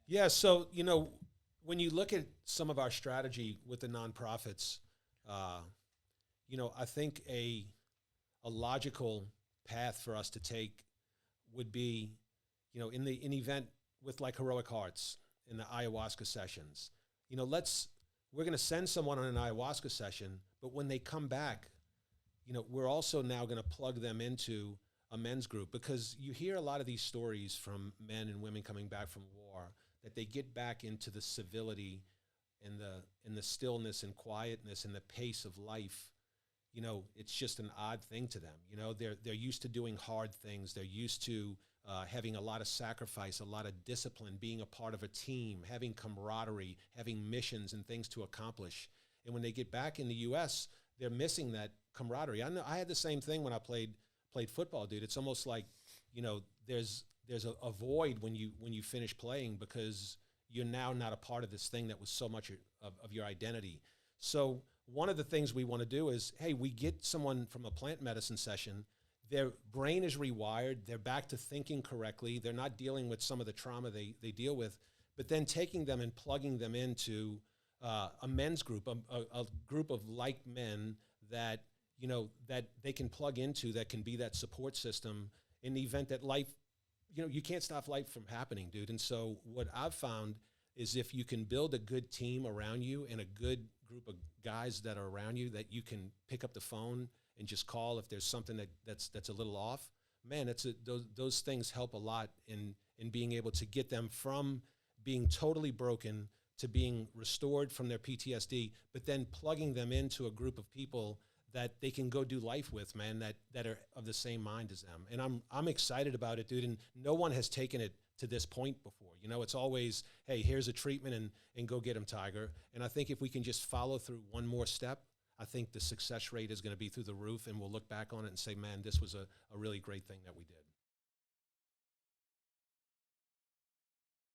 Yeah, so when you look at some of our strategy with the nonprofits, uh, I think a logical path for us to take would be, in the in event with like Heroic Hearts in the ayahuasca sessions. Let's we're going to send someone on an ayahuasca session, but when they come back, we're also now going to plug them into a men's group because you hear a lot of these stories from men and women coming back from war that they get back into the civility and the stillness and quietness and the pace of life. It's just an odd thing to them. They're used to doing hard things. They're used to having a lot of sacrifice, a lot of discipline, being a part of a team, having camaraderie, having missions and things to accomplish. And when they get back in the U.S., they're missing that camaraderie. I know I had the same thing when I played football, dude. It's almost like, there's a void when you finish playing because you're now not a part of this thing that was so much of your identity. So one of the things we want to do is, hey, we get someone from a plant medicine session, their brain is rewired, they're back to thinking correctly, they're not dealing with some of the trauma they deal with, but then taking them and plugging them into a men's group, a group of like men that, that they can plug into, that can be that support system in the event that life, you can't stop life from happening, dude. And so what I've found is if you can build a good team around you and a good group of guys that are around you that you can pick up the phone and just call if there's something that's a little off, man, those things help a lot in being able to get them from being totally broken to being restored from their PTSD, but then plugging them into a group of people that they can go do life with, man, that are of the same mind as them. And I'm excited about it, dude. And no one has taken it to this point before. It's always, hey, here's a treatment and go get them, Tiger. And I think if we can just follow through one more step, I think the success rate is going to be through the roof, and we'll look back on it and say, man, this was a really great thing that we did.